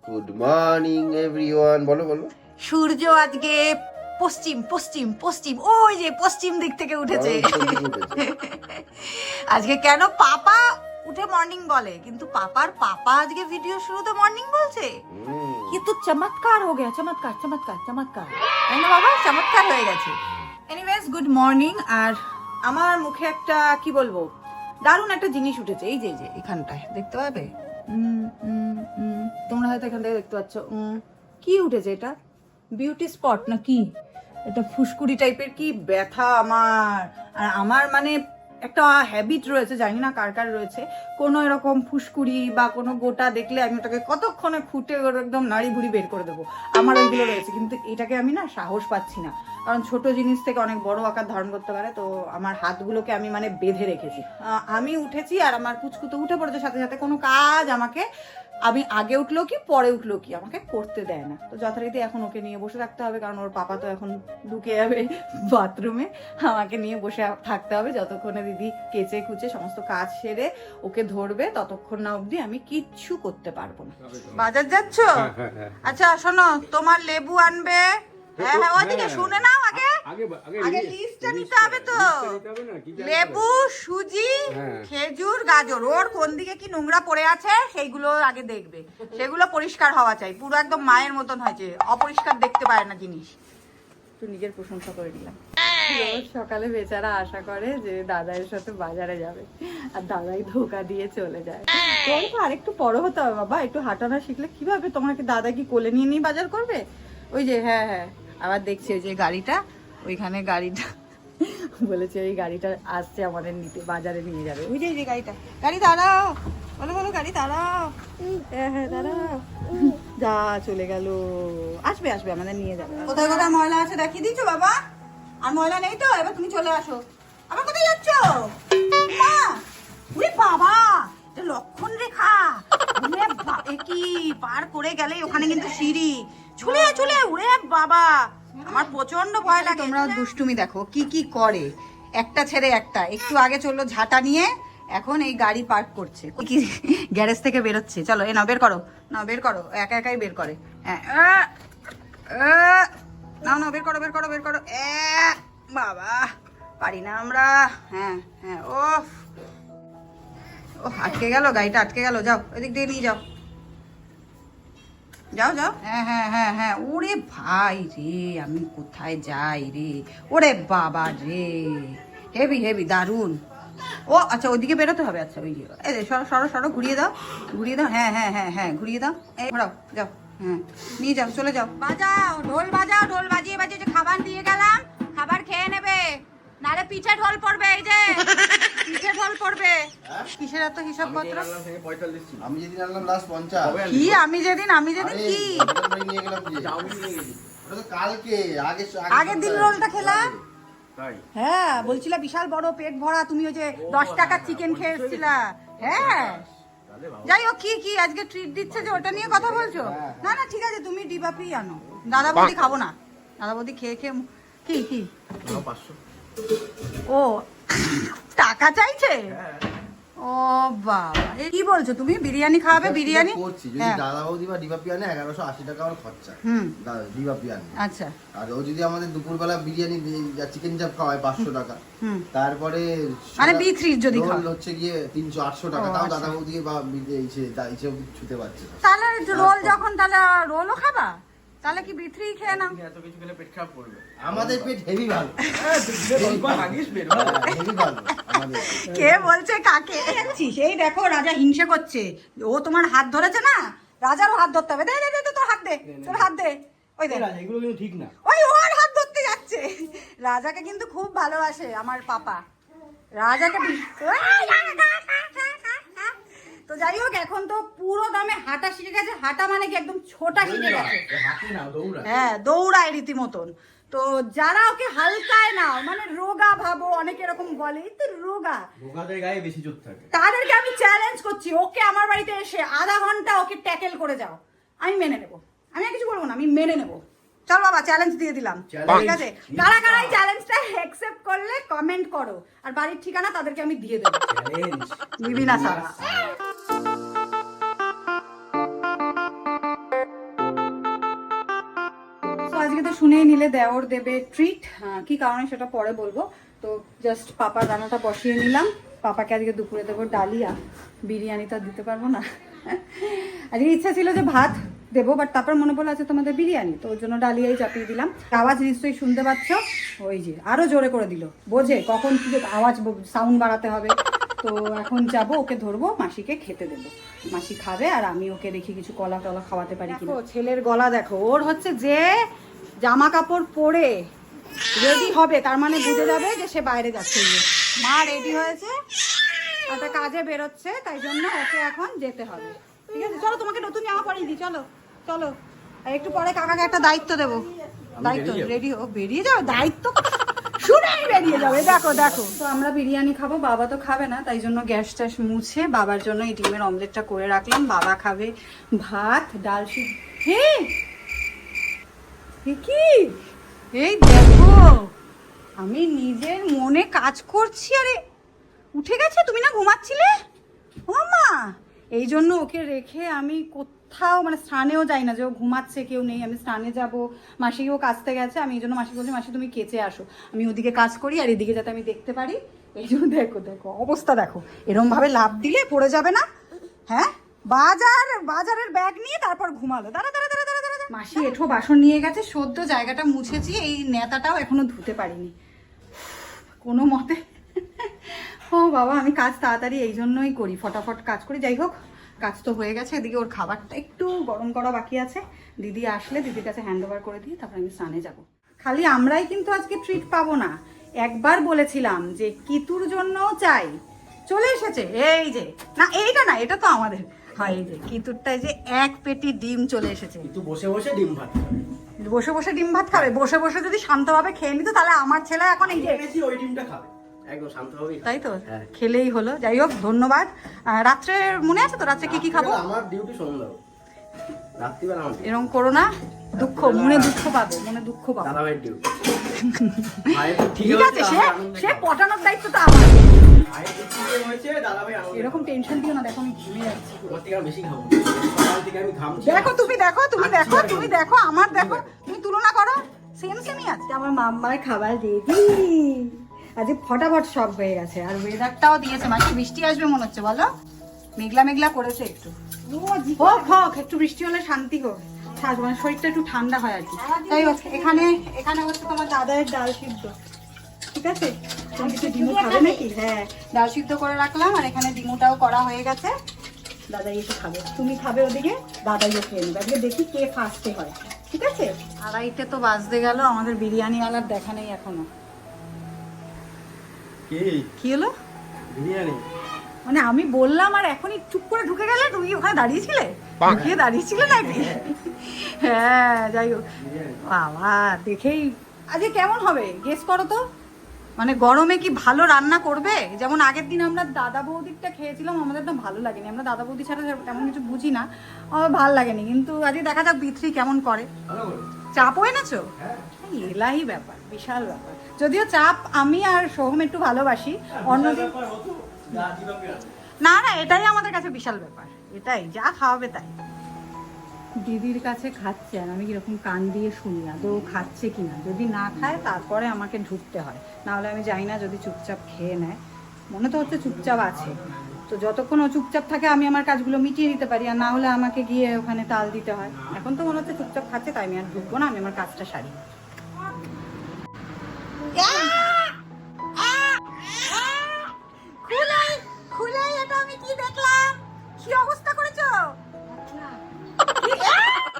Good morning everyone. বলো বলো। সূর্য আজকে পশ্চিম পশ্চিম পশ্চিম, ওই যে পশ্চিম দিক থেকে উঠেছে। আজকে কেন পাপা উঠে মর্নিং বলে, কিন্তু পাপার পাপা আজকে ভিডিও শুরুতে মর্নিং বলছে। ये तो चमत्कार हो गया, चमत्कार चमत्कार चमत्कार, তাই না বাবা? চমৎকার হয়ে গেছে। Anyways good morning. আর আমার মুখে একটা কি বলবো, দারুণ একটা জিনিস উঠেছে। এই যে এই যে এখানটায় দেখতে পাবে, তোমরা হয়তো এখান থেকে দেখতে পাচ্ছ। কি উঠেছে এটা? বিউটি স্পট না কি? এটা ফুসকুড়ি টাইপের কি ব্যথা আমার। আর আমার মানে একটা হ্যাবিট রয়েছে, জানি না কার কার রয়েছে, কোনো এরকম ফুসকুড়ি বা কোনো গোটা দেখলে আমি ওটাকে কতক্ষণে খুঁটে ওর একদম নাড়ি ভুড়ি বের করে দেবো। আমার ওইগুলো রয়েছে, কিন্তু এটাকে আমি না সাহস পাচ্ছি না, কারণ ছোট জিনিস থেকে অনেক বড় আকার ধারণ করতে পারে। তো আমার হাতগুলোকে আমি মানে বেঁধে রেখেছি। আমি উঠেছি আর আমার কুচকুতো উঠে পড়েছে, সাথে সাথে কোনো কাজ আমাকে, আমি আগে উঠলো কি পরে উঠলো কি আমাকে করতে দেয় না। তো যথারীতি এখন ওকে নিয়ে বসে থাকতে হবে, কারণ ওর পাপা তো এখন ঢুকে যাবে বাথরুমে। আমাকে নিয়ে বসে থাকতে হবে যতক্ষণে দিদি কেচে কুচে সমস্ত কাজ সেরে ওকে ধরবে, ততক্ষণ না অবধি আমি কিচ্ছু করতে পারবো না। বাজার যাচ্ছ? আচ্ছা শোনো, তোমার লেবু আনবে। হ্যাঁ হ্যাঁ, ওইদিকে শুনে নাও, আগে আগে লিস্টটা নিতে হবে তো। লেবু, সুজি, খেজুর, গাজর, ওর কোন দিকে কি নোংরা পড়ে আছে সেইগুলো আগে দেখবে। সেগুলো পরিষ্কার হওয়া চাই, পুরো একদম মায়ের মতন হয়েছে, অপরিষ্কার দেখতে পারে না জিনিস। একটু নিজের প্রশংসা করে নিলাম। সকালে বেচারা আশা করে যে দাদার সাথে বাজারে যাবে, আর দাদাই ধোকা দিয়ে চলে যায়। তো আরেকটু বড় হতে হবে বাবা, একটু হাঁটানো শিখলে কিভাবে? তোমাকে দাদা কি কোলে নিয়ে নিয়ে বাজার করবে? ওই যে হ্যাঁ হ্যাঁ, আবার দেখছি ওই যে গাড়িটা, ওইখানে গাড়িটা বলেছে ওই গাড়িটা আসছে আমাদের নিতে, বাজারে নিয়ে যাবে। ওই যে গাড়িটা, গাড়ি দাঁড়াও, বলো বলো, গাড়ি দাঁড়াও। হ্যাঁ হ্যাঁ দাঁড়াও। যা চলে গেল, আসবে আসবে, আমাদের নিয়ে যাবে। কোথায় কোথায় ময়লা আছে দেখিয়ে দিচ্ছ বাবা? আর ময়লা নেই তো? এবার তুমি চলে আসো। আবার কোথায় যাচ্ছ মা? উরে বাবা, এটা লক্ষণ রেখা। কি পার করে গেলে ওখানে কিন্তু সিঁড়ি, চলে চলে, উড়ে বাবা, আমার প্রচন্ড ভয় লাগে। তোমরা দুষ্টুমি দেখো কি কি করে, একটা ছেড়ে একটা। একটু আগে চললো ঝাঁটা নিয়ে, এখন এই গাড়ি পার্ক করছে, কি গ্যারেজ থেকে বেরোচ্ছে। চলো এ নাও বের করো, নাও বের করো, একা একাই বের করে। হ্যাঁ নাও নাও বের করো বের করো বের করো। বাবা পারি না আমরা। হ্যাঁ হ্যাঁ, ও আটকে গেল, গাড়িটা আটকে গেল। যাও ওইদিক দিয়ে নিয়ে যাও, যাও যাও। হ্যাঁ হ্যাঁ হ্যাঁ হ্যাঁ, ওরে ভাই রে, আমি কোথায় যাই রে, ওরে বাবা রে, হেভি হেভি দারুন। ও আচ্ছা ওইদিকে বেরোতে হবে। আচ্ছা ওই এই সরো সরো সরো, ঘুরিয়ে দাও ঘুরিয়ে দাও। হ্যাঁ হ্যাঁ হ্যাঁ হ্যাঁ, ঘুরিয়ে দাও। এই ঘোরাও, যাও। হ্যাঁ নিয়ে যাও, চলে যাও। বাজাও ঢোল, বাজাও ঢোল, বাজিয়ে বাজিয়ে যে খাবার দিয়ে গেলাম, খাবার খেয়ে নেবে, নারে পিঠে ঢোল পড়বে। এই যে পিঠে ঢোল পড়বে। কিসের এত হিসাব পত্র? আমি যেদিন আনলাম লাস্ট 50। কি আমি যেদিন কি নিয়ে গেলাম যে ওটা তো কালকে, আগের দিন রোলটা খেলাম। হ্যাঁ বলছিলা বিশাল বড় পেট ভরা, তুমি ওই যে 10 টাকার চিকেন খেয়ে এসেছিলা। হ্যাঁ যাই হোক, কি কি আজকে ট্রিট দিচ্ছে যে ওটা নিয়ে কথা বলছো? না না ঠিক আছে, তুমি ডিবাপি আনো। দাদা বৌদি খাবো না, দাদা বৌদি খেয়ে খেয়ে কি কি ও টাকা চাইছে। ও বাবা, কি বলছো তুমি? বিরিয়ানি খাওয়াবে? বিরিয়ানি করছি যদি দাদা বৌদি বা ডিবাপি আনে 1180 টাকা আমার খরচা। দাদা ডিবাপি আনে। আচ্ছা, আর ও যদি আমাদের দুপুরবেলা বিরিয়ানি চিকেন চাপ খাওয়ায় 500 টাকা, তারপরে মানে B3 যদি খাও হচ্ছে গিয়ে 300-800 টাকা, তাও দাদা বৌদি বা এইসব ছুতে পারছে না। তাহলে রোল যখন, তাহলে রোলও খাবা? তাহলে কি B3 খেয়ে নাও। এত কিছু খেলে পেট খারাপ করবে। আমাদের পেট হেভি ভালো, হেভি ভালো আমাদের। কে বলছে কাকে? সেই দেখো রাজা হিংসে করছে, ও তোমার হাত ধরেছে না, রাজারও হাত ধরতে হবে। দে দে দে, তোর হাত দে, তোর হাত দে। ওই দে, এগুলো কিন্তু ঠিক না। ওই ওর হাত ধরতে যাচ্ছে। রাজাকে কিন্তু খুব ভালোবাসে আমার পাপা, রাজাকে। তো যাই হোক, এখন তো পুরো দামে হাঁটা শিখে গেছে। হাঁটা মানে কি একদম ছোটা শিখে গেছে। হ্যাঁ দৌড়ায় রীতিমতন। তো যারা ওকে হালকায় নাও, মানে রোগা ভাবো, অনেকে এরকম বলে তো রোগা, রোগাদের গায়ে বেশি জোর থাকে, তাদেরকে আমি চ্যালেঞ্জ করছি, ওকে আমার বাড়িতে এসে আধা ঘন্টা ওকে ট্যাকেল করে যাও, আমি মেনে নেবো। আমি আর কিছু বলবো না, আমি মেনে নেবো। চল বাবা, চ্যালেঞ্জ দিয়ে দিলাম, ঠিক আছে? কারা কারা এই চ্যালেঞ্জটা অ্যাকসেপ্ট করলে কমেন্ট করো, আর বাড়ির ঠিকানা তাদেরকে আমি দিয়ে দেবো। দিবি না সারা? আজকে তো শুনেই নিলে দেওর দেবে ট্রিট, কি কারণে সেটা পরে বলবো। তো জাস্ট পাপার রান্নাটা বসিয়ে নিলাম। পাপাকে আজকে দুপুরে দেবো ডালিয়া, বিরিয়ানি তো আর দিতে পারবো না। আজকে ইচ্ছা ছিল যে ভাত দেবো, বাট তারপর মনে পড়লো আছে তোমাদের বিরিয়ানি, তো ওর জন্য ডালিয়াই চাপিয়ে দিলাম। আওয়াজ নিশ্চয়ই শুনতে পাচ্ছ, ওই যে আরো জোরে করে দিল, বোঝে কখন কি আওয়াজ সাউন্ড বাড়াতে হবে। তো এখন যাব, ওকে ধরবো, মাসিকে খেতে দেবো, মাসি খাবে আর আমি ওকে দেখি কিছু কলা টলা খাওয়াতে পারি কিনা। ছেলের গলা দেখো, ওর হচ্ছে যে জামা কাপড় পরে রেডি হবে তার মানে বুঝে যাবে যে সে বাইরে যাচ্ছে। মা রেডি হয়েছে, একটা কাজে বেরোচ্ছে, তাই জন্য ওকে এখন যেতে হবে। ঠিক আছে, চলো তোমাকে নতুন জামা পরিয়ে দিই, চলো চলো। আর একটু পরে কাকাকে একটা দায়িত্ব দেবো। দায়িত্ব রেডি ও বেরিয়ে যাবে, দায়িত্ব শুনেই বেরিয়ে যাবে। দেখো দেখো, তো আমরা বিরিয়ানি খাবো, বাবা তো খাবে না, তাই জন্য গ্যাস ট্যাস মুছে বাবার জন্য এই ডিমের অমলেটটা করে রাখলাম। বাবা খাবে ভাত, ডাল সিদ্ধ। হ্যাঁ কি এই দেখো, আমি নিজের মনে কাজ করছি। আরে উঠে গেছে, তুমি না ঘুমাচ্ছিলে? ও মা, এই জন্য ওকে রেখে আমি কোথাও মানে স্নানেও যাই না, যে ও ঘুমাচ্ছে কেউ নেই, আমি স্নানে যাব। মাসিও কাচতে গেছে, আমি এই জন্য মাসি বলছি মাসি তুমি কেচে আসো, আমি ওদিকে কাজ করি আর এদিকে যাতে আমি দেখতে পারি। এই জন্য দেখো দেখো অবস্থা দেখো, এরকম ভাবে লাভ দিলে পড়ে যাবে না? হ্যাঁ, বাজারের ব্যাগ নিয়ে তারপর ঘুমালো। দাঁড়া দাঁড়া দাঁড়া দাঁড়া দাঁড়া। মাসি এঠো বাসন নিয়ে গেছে, সদ্য জায়গাটা মুছেছি, এই নেতাটাও এখনো ধুতে পারিনি কোনো মতে। ও বাবা, আমি কাজ তাড়াতাড়ি এই জন্যই করি, ফটাফট কাজ করি। যাই হোক, কাজ তো হয়ে গেছে। এদিকে ওর খাবারটা একটু গরম করা বাকি আছে, দিদি আসলে দিদির কাছে হ্যান্ড ওভার করে দিয়ে তারপর আমি স্নানে যাব। খালি আমরাই কিন্তু আজকে ট্রিট পাবো না। একবার বলেছিলাম যে কিতুর জন্য চাই, চলে এসেছে। এই যে না, এইটা না, এটা তো আমাদের হয়। এই যে কিতুরটাই যে এক পেটি ডিম চলে এসেছে। কিন্তু বসে বসে ডিম ভাত খাবে। বসে বসে ডিম ভাত খাবে? বসে বসে যদি শান্তভাবে খেয়ে নিত তাহলে আমার ছেলে এখন এই যে ওই ডিমটা খাবে একদম শান্তভাবেই, তাই তো হ্যাঁ। খেলেই হলো। যাই হোক, ধন্যবাদ। রাত্রে মনে আছে তো রাত্রে কি খাবো? আমার ডিউটি সন্ধ্যা, রাত্রিবেলা আমার এরকম করো না, দুঃখ মনে দুঃখ পাবে, মনে দুঃখ পাবে। দাদা ভাইয়ের ডিউটি। ঠিক আছে, সে পটানোর দায়িত্ব তো আমার। এরকম টেনশন দিও না, দেখো আমি ঘুমিয়ে যাচ্ছি। বেশি খাবো, সকাল থেকে আমি ঘামছি। দেখো তুমি দেখো, তুমি দেখো, তুমি দেখো, আমার দেখো, তুমি তুলনা করো, সেম সেমই আছে। আমার মাম্মার খাবার রেডি, আজ ফটাফট সব হয়ে গেছে। আর ওয়েদারটাও দিয়েছে, মাসি বৃষ্টি আসবে মনে হচ্ছে, বলো? মেঘলা মেঘলা করেছে একটু, হোক হোক, একটু বৃষ্টি হলে শান্তি হোক, মানে শরীরটা একটু ঠান্ডা হয় আর কি। তাই হচ্ছে এখানে হচ্ছে তোমার দাদার ডাল সিদ্ধ, ঠিক আছে? তুমি কিছু ডিমও খাবে নাকি? হ্যাঁ, ডাল সিদ্ধ করে রাখলাম, আর এখানে ডিমটাও করা হয়ে গেছে। দাদাই এসে খাবে, তুমি খাবে ওদিকে, দাদাইও খেয়ে নেবে। আজকে দেখি কে ফার্স্টে হয়, ঠিক আছে? 2:30 তো বাজতে গেল, আমাদের বিরিয়ানিওয়ালার দেখা নেই এখনো। কি হলো? বিরিয়ানি মানে আমি বললাম আর এখনই চুপ করে ঢুকে গেলে? তুমি ওখানে দাঁড়িয়েছিলে, লুকিয়ে দাঁড়িয়েছিলে নাকি? হ্যাঁ, যাই হোক, বাবা দেখেই আজকে কেমন হবে গেস করো তো। মানে গরমে কি ভালো রান্না করবে? যেমন আগের দিন আমরা দাদা বৌদিরটা খেয়েছিলাম, আমাদের তো ভালো লাগেনি, আমরা দাদা বৌদি ছাড়া তেমন কিছু বুঝি না, আমার ভালো লাগেনি। কিন্তু আজকে দেখা যাক বিথ্রি কেমন করে। চাপও এনেছো? এলাহি ব্যাপার, বিশাল ব্যাপার। যদিও চাপ আমি আর সোহম একটু ভালোবাসি, অন্যদিন না না, এটাই আমাদের কাছে বিশাল ব্যাপার, এটাই যা খাওয়াবে তাই। দিদির কাছে খাচ্ছে আর আমি কিরকম কান দিয়ে শুনি, আদৌ খাচ্ছে কিনা। যদি না খায় তারপরে আমাকে ঢুকতে হয়, না হলে আমি যাই না। যদি চুপচাপ খেয়ে নেয়, মনে তো হচ্ছে চুপচাপ আছে, তো যতক্ষণ ও চুপচাপ থাকে আমি আমার কাজগুলো মিটিয়ে দিতে পারি, আর না হলে আমাকে গিয়ে ওখানে তাল দিতে হয়। এখন তো মনে হচ্ছে চুপচাপ খাচ্ছে, তাই আমি আর ঢুকবো না, আমি আমার কাজটা সারি। খুলাই এটা আমি কি দেখলাম? কি অবস্থা করেছো?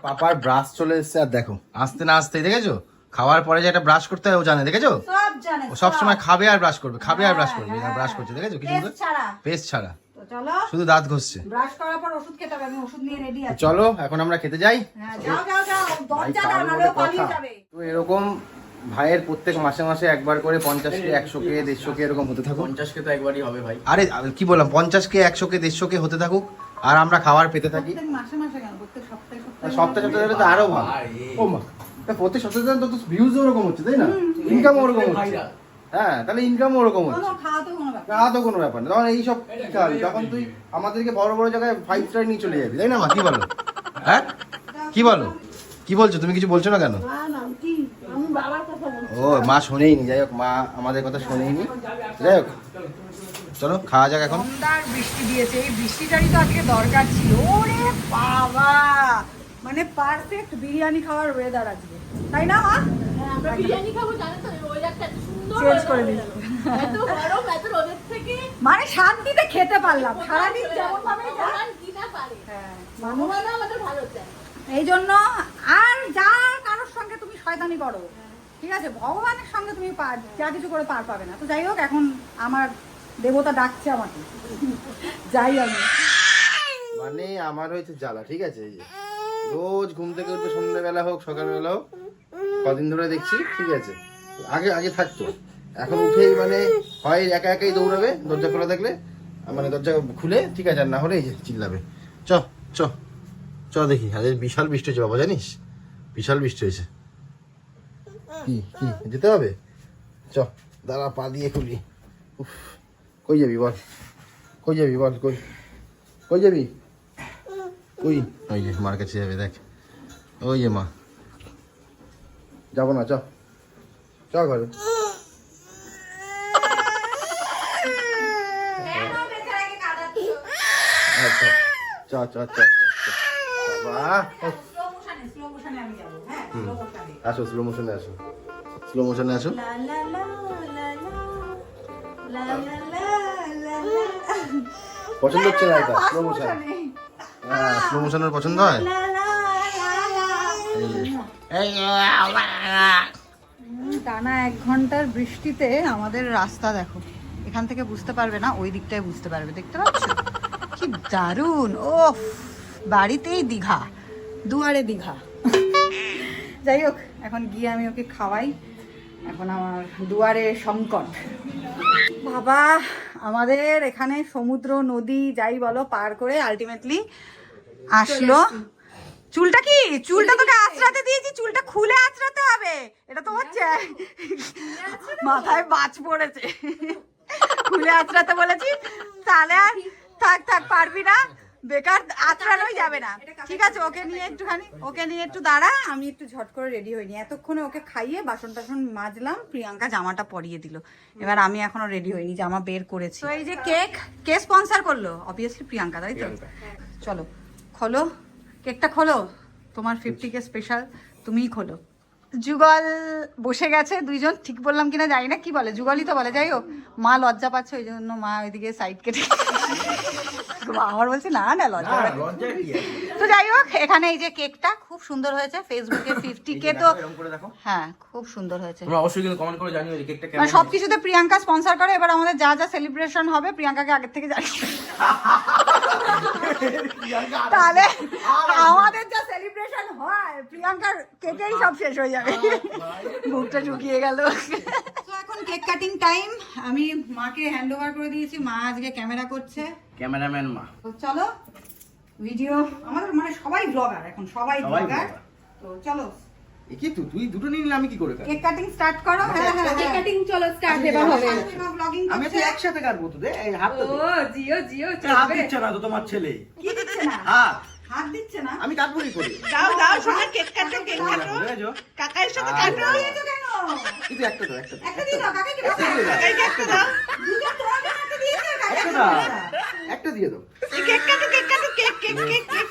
পাপার ব্রাশ চলে এসেছে, আর দেখো আস্তে না আসতে দেখেছো, খাওয়ার পরে যে একটা ব্রাশ করতে হয় ও জানে, দেখেছো? সব জানে, ও সব সময় খাবে আর ব্রাশ করবে, খাবে আর ব্রাশ করবে, ব্রাশ করছে দেখেছো? কি সুন্দর, পেস্ট ছাড়া, তো চলো শুধু দাঁত ঘষছে। ব্রাশ করার পর ওষুধ খেতে হবে, আমি ওষুধ নিয়ে রেডি আছি। চলো এখন আমরা খেতে যাই। হ্যাঁ, যাও যাও যাও, দরজা দাও, নাহলে ও পালিয়ে যাবে। তো এরকম ভাইয়ের প্রত্যেক মাসে মাসে একবার করে 50K 100K 150K এরকম হতে থাকুক। 50K তো একবারই হবে ভাই। আরে কি বললাম, 50K 100K 150K হতে থাকুক, আর আমরা খাবার পেতে থাকি। প্রত্যেক মাসে মাসে কেন, প্রত্যেক সপ্তাহে সপ্তাহে সপ্তাহে তো আরো ভালো। ও মা, প্রত্যেক সপ্তাহে তো ভিউজ ওরকম হচ্ছে, তাই না? ইনকাম ওরকম হচ্ছে। হ্যাঁ, তাহলে ইনকাম ওরকম হচ্ছে, খাওয়া তো কোনো ব্যাপার না। তখন এইসব খাওয়াবি, তখন তুই আমাদেরকে বড় বড় জায়গায় 5 স্টার নিয়ে চলে যাবি, তাই না মা? কি বলো? হ্যাঁ, কি বলো? কি বলছো তুমি? কিছু বলছো না কেন? কি ও মা শোনেইনি, যাই হোক মা আমাদের কথা শোনেইনি, যাই হোক চলো খাওয়া যাক এখন। দমদার বৃষ্টি দিয়েছে, এই বৃষ্টিটারই তো আজকে দরকার ছিল। ওরে বাবা, মানে পারফেক্ট বিরিয়ানি খাওয়ার ওয়েদার আজকে, তাই না মা? আমরা বিরিয়ানি খাবো জানো তো, ওয়েদারটা এত সুন্দর চেঞ্জ করে দিল, এত গরম, এত রোদের থেকে মানে শান্তিতে খেতে পারলাম সারাদিন যেমন ভাবে ভগবান কি না পারে, ভগবান আমাদের ভালো চায়। এই জন্য আর যা কারোর সঙ্গে তুমি শয়তানি করো, ঠিক আছে, ভগবানের সঙ্গে তুমি যা কিছু করে পার পাবে না। তো যাই হোক, এখন আমার দেবতা ডাকছে আমাকে, যাই আমি। মানে আমার হয়েছে জ্বালা, ঠিক আছে, এই যে রোজ ঘুম থেকে উঠবে, সন্ধ্যাবেলা হোক সকালবেলা হোক, কদিন ধরে দেখছি, ঠিক আছে, আগে আগে থাকতো, এখন উঠেই মানে হয় একা একাই দৌড়াবে দরজা খোলা থাকলে, মানে দরজা খুলে, ঠিক আছে, আর না হলে এই যে চিল্লাবে। চ চ চ দেখি, আজ বিশাল বৃষ্টি হয়েছে বাবা, জানিস, বিশাল বৃষ্টি হয়েছে। কি কি যেতে হবে? চ দাঁড়া, পা দিয়ে খুলি। উফ, কই যাবি বল, কই যাবি বল, কই কই যাবি, ওই ওই যে মার কাছে যাবে, দেখ ওই যে মা, যাবো না, চ চ ঘরে। আচ্ছা চ চ চ বাবা, আসো স্লো মোশনে আসো, স্লো মোশনে আসো। পছন্দ হচ্ছে না এটা স্লো মোশন? হ্যাঁ, স্লো মোশনের পছন্দ হয়। টানা 1 ঘন্টার বৃষ্টিতে আমাদের রাস্তা দেখো, এখান থেকে বুঝতে পারবে না, ওই দিকটায় বুঝতে পারবে, দেখতে পাচ্ছ কি দারুণ। ও বাড়িতেই দীঘা, দুয়ারে দীঘা। যাই হোক, এখন গিয়ে আমি ওকে খাওয়াই, এখন আমার দুয়ারে সংকট। বাবা, আমাদের এখানে সমুদ্র নদী যাই বলো পার করে আলটিমেটলি আসলো। চুলটা কি, চুলটা তোকে আঁচড়াতে দিয়েছি, চুলটা খুলে আঁচড়াতে হবে, এটা তো হচ্ছে মাথায় বাজ পড়েছে, খুলে আঁচড়াতে বলেছি, তাহলে আর থাক থাক, পারবি না, বেকার আঁচড়ানোই যাবে না, ঠিক আছে। ওকে নিয়ে একটু দাঁড়া, আমি একটু ঝট করে রেডি হইনি, এতক্ষণে ওকে খাইয়ে বাসন টাসন মাজলাম, প্রিয়াঙ্কা জামাটা পরিয়ে দিল, এবার আমি এখনো রেডি হইনি, জামা বের করেছি। তো এই যে কেক, কে স্পন্সর করলো? অবভিয়াসলি প্রিয়াঙ্কা, তাই তো? চলো খোলো কেকটা, খোলো, তোমার 50K স্পেশাল, তুমিই খোলো। যুগল বসে গেছে, দুইজন, ঠিক বললাম কিনা জানি না, কি বলে, যুগলই তো বলে। যাই হোক, মা লজ্জা পাচ্ছে, ওই জন্য মা ওইদিকে সাইড কেটে, আমার বলছে না না লজ্জা। তো যাই হোক, এখানে এই যে কেকটা খুব সুন্দর হয়েছে, ফেসবুকে 50K তো, হ্যাঁ খুব সুন্দর হয়েছে। তোমরা অবশ্যই কিন্তু কমেন্ট করে জানিও যে কেকটা কেমন। মানে সবকিছুতে প্রিয়াঙ্কা স্পন্সর করে, এবার আমাদের যা যা সেলিব্রেশন হবে প্রিয়াঙ্কাকে আগের থেকে জানি, তাহলে আমাদের যা সেলিব্রেশন হয় প্রিয়াঙ্কার কেকেই সব শেষ হয়ে যাবে। মুখটা শুকিয়ে গেল। তো এখন কেক কাটিং টাইম, আমি মাকে হ্যান্ড ওভার করে দিয়েছি, মা আজকে ক্যামেরা করছে, ক্যামেরাম্যান মা। তো চলো ভিডিও, আমাদের মানে সবাই ব্লগার এখন, সবাই ব্লগার, তো চলো। কি তুই দুটো নিয়ে নিলে আমি কি করে কাটবো? কেক কাটিং স্টার্ট করো। হ্যাঁ হ্যাঁ, কেক কাটিং চলো স্টার্ট, এবার হবে। ব্লগিং আমি তো একসাথে কাটবো তো, দে এই হাতটা দে। ও জিও জিও হাত দিচ্ছে না তো তোমার ছেলে। কি দিচ্ছে না? হাত দিচ্ছে না? আমি কাটবো কি করে? দাও দাও, সবাই কেক কাটো, কেক কাটো, বুঝেছো? কাকার সাথে কাটো। দিয়েছো কেন? কিন্তু একটা দাও, একটা দাও। একটা দিয়ে দাও, কাকাকে দাও, কাকাকে একটা দাও। দুটো তোমাকে হাতে দিয়েছে, কাকাকে একটা দাও। দাও। একটা দিয়ে দাও। কেক কাটো, কেক কাটো, কেক কেক কেক কেক।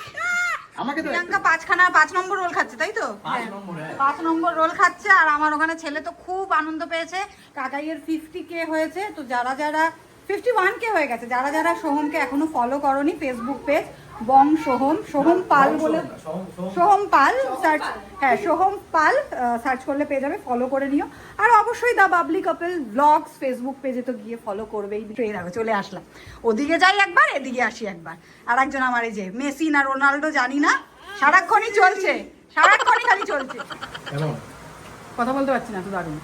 আমাকে তো প্রিয়াঙ্কা 5 নম্বর রোল খাচ্ছে, তাই তো? 5 নম্বর। 5 নম্বর রোল খাচ্ছে, আর আমার ওখানে ছেলে তো খুব আনন্দ পেয়েছে, কাকাইয়ের 50K হয়েছে। তো যারা 51K হয়ে গেছে, যারা সোহমকে এখনো ফলো করনি, ফেসবুক পেজ বং সোহম পাল বলে, সোহম পাল সার্চ, হ্যাঁ সোহম পাল সার্চ করলে পেয়ে যাবে, ফলো করে নিও। আর অবশ্যই দা বাবলি কাপল ব্লগস ফেসবুক পেজে তো গিয়ে ফলো করবেই। ট্রেন আগে চলে আসলাম, ওদিকে যাই একবার, এদিকে আসি একবার। আর একজন আমার এই যে মেসি না রোনাল্ডো জানি না, সারাক্ষণই চলছে, সারাক্ষণই খালি চলছে। কেমন? কথা বলতে পারছি না, তো দারুণ,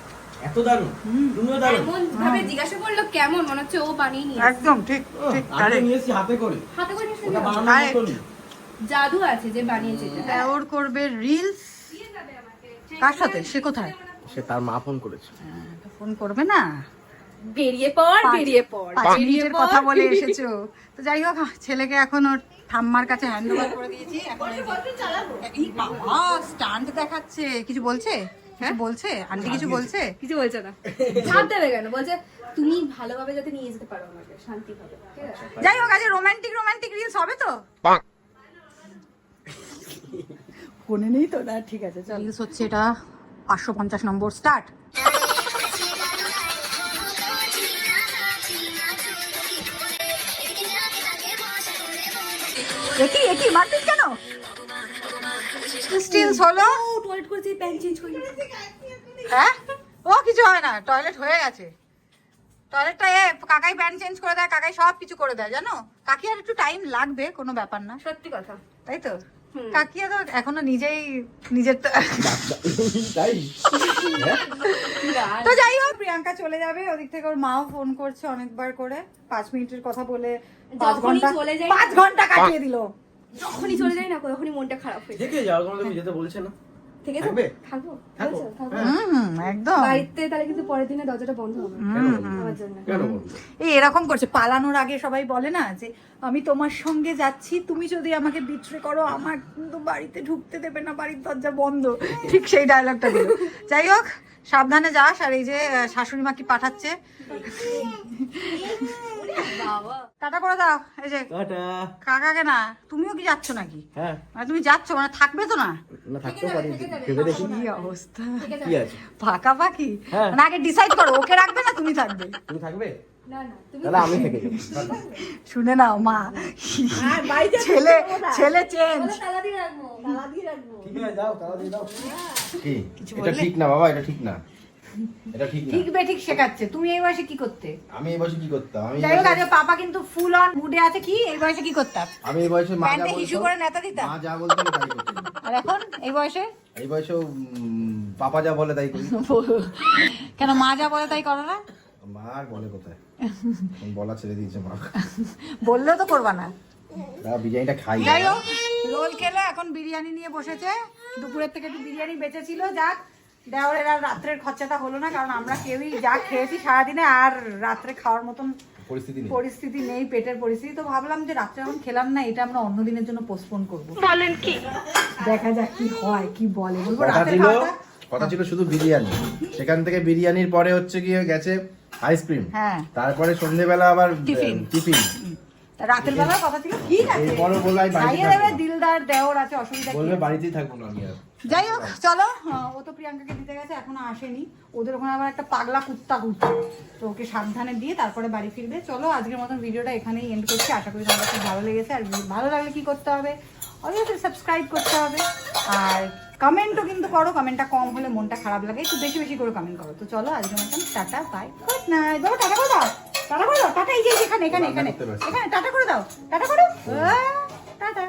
এত দারুণ। তুমিও দারুণ। এমন ভাবে জিজ্ঞাসা করলো কেমন, মনে হচ্ছে ও বানিয়ে নিয়ে একদম ঠিক ঠিক। আমি নিয়েছি হাতে করে। হাতে করে নিয়ে ওটা এসেছে। বানানোর মতনই। জাদু আছে যে বানিয়েছে এটা। ওর করবে রিলস, কার সাথে, সে কোথায়? সে তার মা ফোন করেছে। ফোন করবে না, বেরিয়ে পড়, বেরিয়ে পড়, 5 বেরিয়ে মিনিটের পড়। কথা বলে এসেছো। তো যাই হোক, ছেলেকে এখন ওর ঠাম্মার কাছে হ্যান্ড ওভার করে দিয়েছি। এখন এই যে- এই বাবা স্টান্ট দেখাচ্ছে, কিছু বলছে? কিছু বলছে আন্টি কিছু বলছে? কিছু বলছে না, চাপ দেবে কেন, বলছে তুমি ভালোভাবে যাতে নিয়ে যেতে পারো আমাকে শান্তিভাবে, ঠিক আছে? যাই হোক আজ রোমান্টিক রিলস হবে তো? ফোনে নেই তো না, ঠিক আছে চল। রিলস হচ্ছে এটা 550 নম্বর স্টার্ট। একই মারপিট কেন? স্টিলস হলো। টয়লেট করেছি, প্যান্ট চেঞ্জ করি। হ্যাঁ ও কিছু হয় না, টয়লেট হয়ে গেছে। টয়লেটটা কাকাই প্যান্ট চেঞ্জ করে দেয়, কাকাই সব কিছু করে দেয় জানো। কাকি আর একটু টাইম লাগবে, কোনো ব্যাপার না, সত্যি কথা। তাই তো? কাকিয়া তো এখনো নিজের তাই তো যাই হোক প্রিয়াঙ্কা চলে যাবে, ওদিক থেকে ওর মাও ফোন করছে অনেকবার করে, 5 মিনিটের কথা বলে 5 যখনই চলে যায়, 5 ঘন্টা কাটিয়ে দিল। যখনই চলে যায় না, তখনই মনটা খারাপ হয়ে যায়। থেকে যাও, কোনো তুমি যেতে বলছে না। ঠিক আছে, থাকবে? থাকবো, থাকো। বলছো, থাকবো। একদম বাড়িতে তাহলে কিন্তু পরের দিনে দরজাটা বন্ধ হবে আমার জন্য। কেন বলবো? এই এরকম করছে। পালানোর আগে সবাই বলে না যে আমি তোমার সঙ্গে যাচ্ছি, তুমি যদি আমাকে বিট্রে করো আমার কিন্তু বাড়িতে ঢুকতে দেবে না, বাড়ির দরজা বন্ধ, ঠিক সেই ডায়লগটা দিল। যাই হোক সাবধানে যাস। আর এই যে শাশুড়ি মা কি পাঠাচ্ছে, বাবা টাটা করে দাও। এই যে টাটা। কাকাকে না, তুমিও কি যাচ্ছ নাকি? হ্যাঁ, মানে তুমি যাচ্ছ মানে থাকবে তো না? না থাকতেও পারি, ভেবে দেখি কি অবস্থা, কি আছে। ফাঁকা ফাঁকি। হ্যাঁ। মানে আগে ডিসাইড করো ওকে রাখবে না তুমি থাকবে। তুমি থাকবে? না না, তুমি তাহলে আমি থেকে যাবো। শুনে নাও মা, আর বাড়িতে ছেলে চেঞ্জ। তালা দিয়ে রাখবো, তালা দিয়ে রাখবো। ঠিক আছে, যাও, তাড়া দিয়ে দাও। কি কিছু এটা বললে? ঠিক না বাবা, এটা ঠিক না, এটা ঠিক না। ঠিক বেঠিক শেখাচ্ছে। তুমি এই বয়সে কি করতে? আমি এই বয়সে কি করতাম? যাই হোক আজকে পাপা কিন্তু ফুল অন মুডে আছে। কি এই বয়সে কি করতাম? আমি এই বয়সে মা যা প্যান্টে হিসু বলতো, করে নেতা দিতাম। মা যা বলতো আমি তাই করতাম। আর এখন এই বয়সে এই বয়সেও পাপা যা বলে তাই করি। কেন মা যা বলে তাই করো না? মা আর বলে কোথায়, এখন বলা ছেড়ে দিয়েছে মা। বললেও তো করবা না। দাঁড়া, বিরিয়ানিটা খাই। যাই হোক রোল খেলে এখন বিরিয়ানি নিয়ে বসেছে। দুপুরের থেকে একটু বিরিয়ানি বেঁচেছিল, যাক দেওয়ারের আর রাত্রের খরচাটা হলো না, কারণ আমরা কেউই যা খেয়েছি সারাদিনে আর রাত্রে খাওয়ার মতন পরিস্থিতি নেই, পেটের পরিস্থিতি। তো ভাবলাম যে রাত্রে এখন খেলাম না, এটা আমরা অন্য দিনের জন্য পোস্টপোন করবো। বলেন কি, দেখা যাক কি হয়, কি বলে। বলবো রাতের খাওয়াটা কথা ছিল শুধু বিরিয়ানি, সেখান থেকে বিরিয়ানির পরে হচ্ছে গিয়ে গেছে আইসক্রিম, হ্যাঁ তারপরে সন্ধ্যেবেলা আবার টিফিন। তা রাতের বেলার কথা ছিল, ঠিক আছে এরপরও বলবে আমি বাড়িতে খাইয়ে থাকবো দেবে, না। দিলদার দেওর আছে, অসুবিধা কি বলবে আছে? বাড়িতেই থাকবো না আমি আর। যাই হোক চলো, ও তো প্রিয়াঙ্কাকে দিতে গেছে, এখনো আসেনি। ওদের ওখানে আবার একটা পাগলা কুত্তা ঘুরছে, তো ওকে সাবধানে দিয়ে তারপরে বাড়ি ফিরবে। চলো আজকের মতন ভিডিওটা এখানেই এন্ড করছি। আশা করি তোমাদের খুব ভালো লেগেছে। আর ভালো লাগলে কি করতে হবে? অবশ্যই সাবস্ক্রাইব করতে হবে, আর কমেন্টও কিন্তু করো। কমেন্টটা কম হলে মনটা খারাপ লাগে, একটু বেশি বেশি করে কমেন্ট করো। তো চলো আজকের মতন টাটা, বাই, গুড নাইট। বাবা টাটা করে দাও, টাটা করে দাও, টাটা। এই যে এখানে এখানে এখানে এখানে টাটা করে দাও, টাটা করো, টাটা।